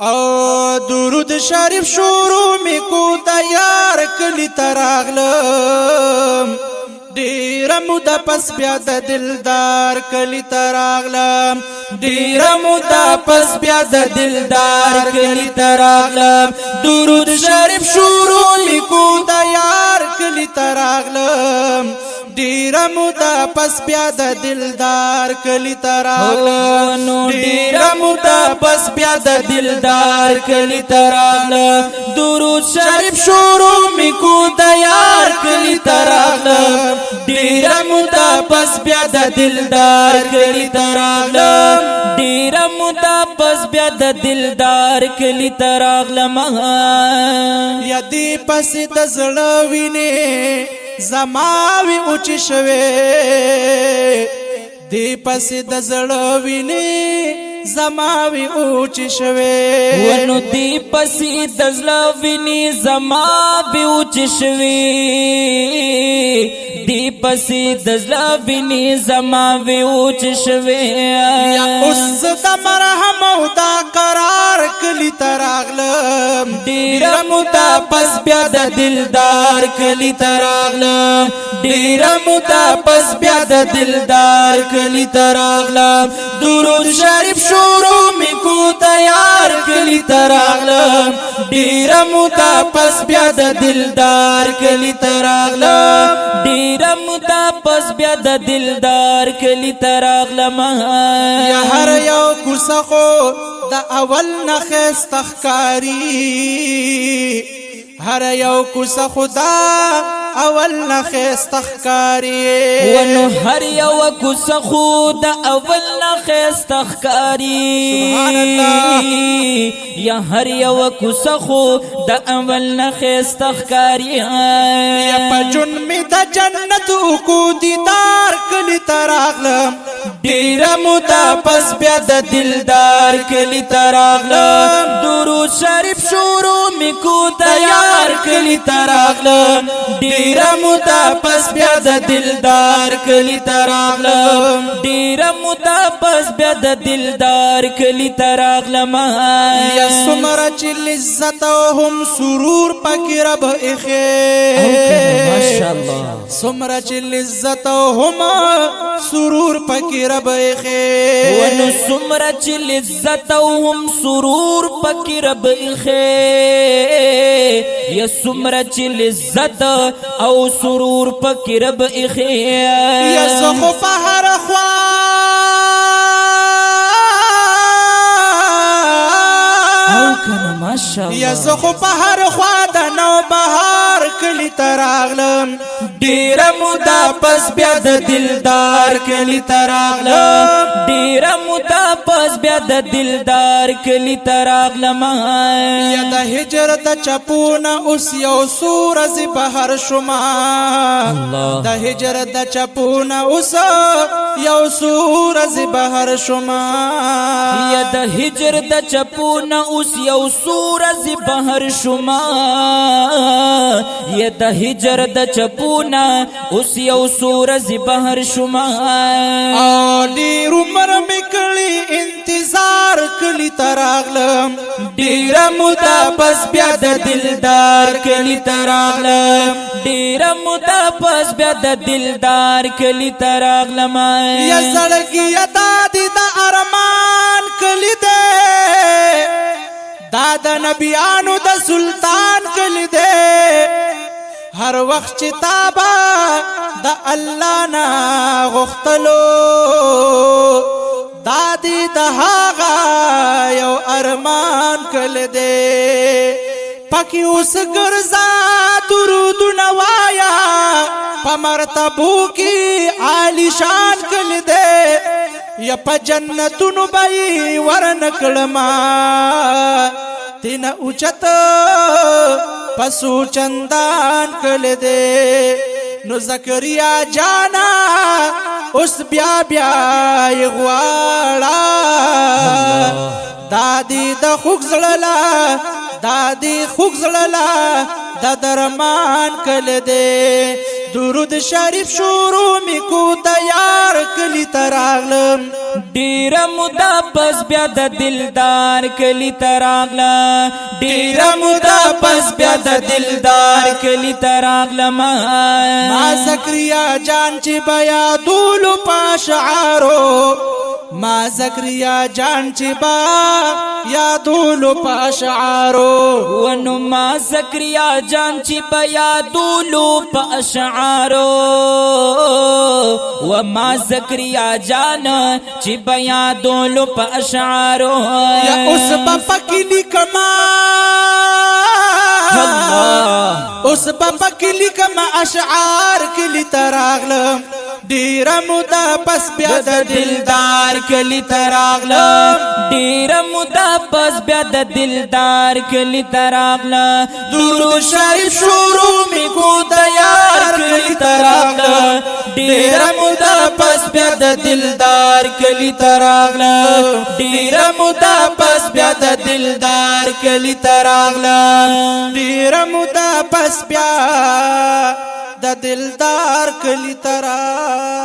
او درود شریف شروع می کو تیار کلی تراغلم ډیر مودا پس بیا د دلدار کلی تراغلم ډیر مودا پس بیا د دلدار کلی تراغلم درود شریف شروع می کو تیار کلی تراغلم ډیر مودا پس بیا د دلدار کلی تراغلم ډیر مودا پس بیا د دلدار کلی تراغلم درود شریف شروع می کو تیار کلی تراغلم ډیر مودا پس بیا د دلدار کلی تراغلم ډیر مودا پس بیا د دلدار کلی تراغلم یا دی پس د زړه ویني زماوی اوچ شوه دی پس د زړه ویني زماوی اوچ شوه ونو دی پس د زړه ویني زماوی اوچ شوه دی پس د زړه ویني زماوی اوچ شوه یا اوس د مرهم او دا قرار کلی تراغلم ډیر مودا پس بیا د دلدار کلی تراغلم ډیر مودا پس بیا د دلدار کلی تراغلم درود شریف شروع می کو تیار کلی تراغلم ډیر مودا پس بیا د دلدار کلی تراغلم ډیر مودا پس بیا د دلدار کلی تراغلم یا هر یو کوڅه خو د اول نخس تخکاری هر یو کوڅه خدا اول نخس تخکاری ونو هر یو کوڅه خدا اول نخس تخکاری سبحان الله یا هر یو کوڅه خدا اول نخس تخکاری یا پجن می د جنت کو دیدار کلی تراغلم ډیر مودا پس بیا د دلدار کلی تراغلم درود شریف شروع می کو تیار کلی تراغلم ډیر مودا پس بیا د دلدار کلی تراغلم ډیر مودا پس بیا د دلدار کلی تراغلم یا سمره چې لذت او هم سرور پکې رب اخی ماشاءالله سمره چې لذت او هم سرور پکې رب اخی ونو سمره چې لذت او هم سرور پکې رب اخی یا سمره چې لذت او سرور پکې رب اخی یا زخو په هر خوا او کنه ماشاءالله یا زخو په هر خوا د نو بهار کلی تراغلم ډیر مودا پس بیا د دلدار کلی تراغلم ډیر مودا پس بیا د دلدار کلی تراغلم یا د هجرت چپونه اوس یو سورز بهر شما د هجرت چپونه اوس یو سورز بهر شما یا د هجرت چپونه اوس یو سورز بهر شما یا د هجرت چپونه اوس یو سورز بهر شما ډیر عمر میکړي انتظار کلی تراغلم ډیر مودا پس بیا د دلدار کلی تراغلم ډیر مودا پس بیا د دلدار کلی تراغلم یا زړګي ادا دي د ارمان کلی ده دا د نبیانو د سلطان کلی ده هر وخت چې تابا د الله نا غختلو دادی د هاغه یو ارمان کلی ده پکې اوس ګرځا درودونه وایا په مرتبو کې عالی شان کلی ده یا په جنتونو به ورنکړما تینا اوچت پسو چندان کلی ده نو زکریا جانا اوس بیا بیا غواړه دادی د خوږ زړه دادی خوږ زړه د درمان کلی ده درود شریف شروع می کو تیار کلی تراغلم ډیر مودا پس بیا د دلدار کلی تراغلا ډیر مودا پس بیا د دلدار کلی تراغلا ما زکریا جان چې بیا دولو پاشعارو ما زکریا جان چې با یا دولو پاشعارو ونو ما زکریا جان چې بیا دولو پاشعارو و ما زکریا جان چې بیا دولو پاشعارو یا اوس پپکی لیکما اوس پپکی لیکما اشعار کلی تراغلم ډیر مودا پس بیا د دلدار کلی تراغلم ډیر مودا پس بیا د دلدار کلی تراغلا درود شریف شروع می کو تیار کلی تراغلم ډیر مودا پس بیا د دلدار کلی تراغلم ډیر مودا پس بیا د دلدار کلی تراغلم ډیر مودا پس بیا د دلدار کلی تراغلم